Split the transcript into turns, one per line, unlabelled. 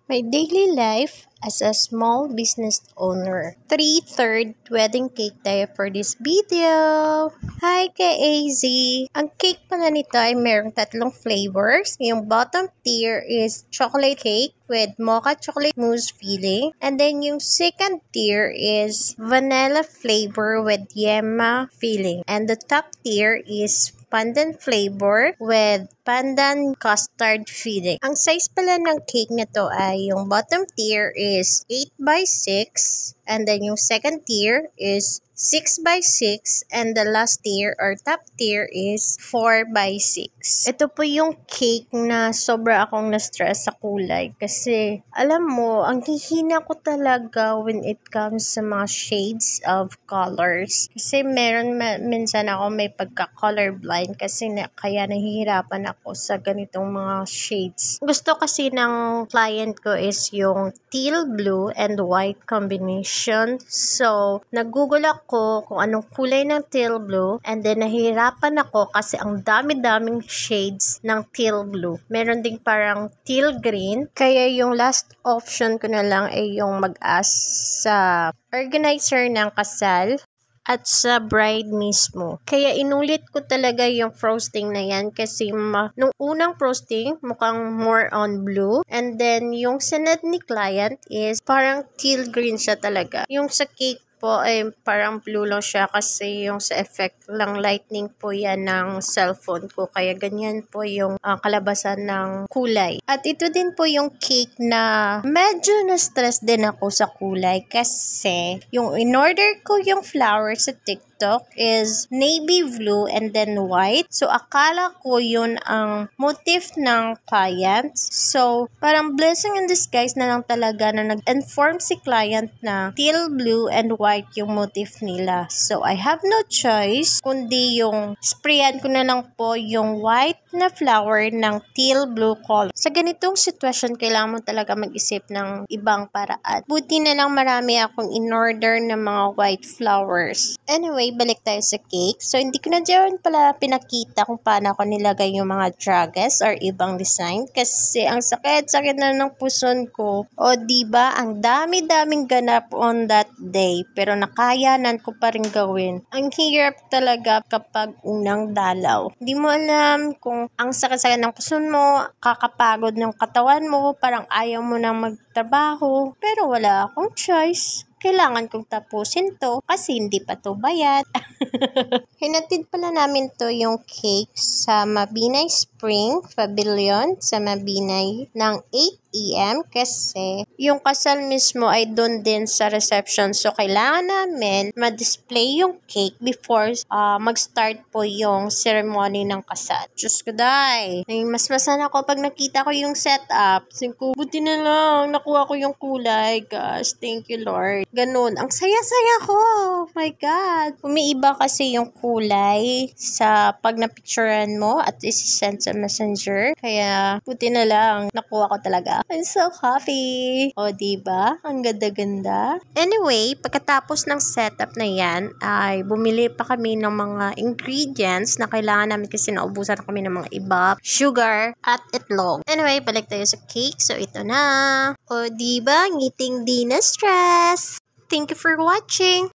My daily life as a small business owner. 3/3 wedding cake tayo for this video. Hi ka-AZ! Ang cake pala nito ay mayroong 3 flavors. Yung bottom tier is chocolate cake with mocha chocolate mousse filling. And then yung second tier is vanilla flavor with yema filling. And the top tier is pandan flavor with pandan custard filling. Ang size pala ng cake na to ay yung bottom tier is 8x6 and then yung second tier is 6x6 and the last tier or top tier is 4x6. Ito po yung cake na sobra akong na-stress sa kulay kasi alam mo, ang hihina ko talaga when it comes sa mga shades of colors. Kasi minsan ako may pagka-colorblind kasi kaya nahihirapan ako sa ganitong mga shades. Gusto kasi ng client ko is yung teal blue and white combination. So, nag-google ako kung anong kulay ng teal blue and then nahihirapan ako kasi ang dami-daming shades ng teal blue. Meron ding parang teal green. Kaya yung last option ko na lang ay yung mag-ask sa organizer ng kasal at sa bride mismo. Kaya inulit ko talaga yung frosting na yan kasi nung unang frosting mukhang more on blue and then yung sinad ni client is parang teal green siya talaga. Yung sa cake po ay parang blue lang siya kasi yung sa effect lang lightning po yan ng cellphone ko kaya ganyan po yung kalabasan ng kulay. At ito din po yung cake na medyo na-stress din ako sa kulay kasi yung in-order ko yung flower sa TikTok is navy blue and then white. So, akala ko yun ang motif ng client. So, parang blessing in disguise na lang talaga na nag-inform si client na teal blue and white yung motif nila. So, I have no choice kundi yung sprayan ko na lang po yung white na flower ng teal blue color. Sa ganitong sitwasyon, kailangan mo talaga mag-isip ng ibang paraan. Buti na lang marami akong in-order ng mga white flowers. Anyway, balik tayo sa cake. So, hindi ko na dyan pala pinakita kung paano ako nilagay yung mga dragas or ibang design kasi ang sakit-sakit na ng puson ko. O, diba? Ang dami-daming ganap on that day pero nakayanan ko pa rin gawin. Ang hirap talaga kapag unang dalaw. Hindi mo alam kung ang sakit-sakit ng puson mo, kakapagod ng katawan mo, parang ayaw mo nang magtrabaho. Pero wala akong choice. Kailangan kong tapusin to kasi hindi pa to bayad. Hinatid pala namin to yung cake sa Mabinay Spring Pavilion sa Mabinay ng 8 AM kasi yung kasal mismo ay doon din sa reception. So, kailangan namin ma-display yung cake before mag-start po yung ceremony ng kasal. Diyos ko, day. Mas masan ako pag nakita ko yung setup. Buti na lang, nakuha ko yung kulay. Gosh, thank you, Lord. Ganun. Ang saya-saya ko. Oh my God. Umiiba kasi yung kulay sa pag na-picturean mo at isi-send sa messenger. Kaya, buti na lang, nakuha ko talaga. I'm so happy. O, diba? Ang ganda-ganda. Anyway, pagkatapos ng setup na yan, ay bumili pa kami ng mga ingredients na kailangan namin kasi naubusan kami ng mga iba, sugar, at itlog. Anyway, balik tayo sa cake. So, ito na. O, diba? Ngiting di na stress. Thank you for watching.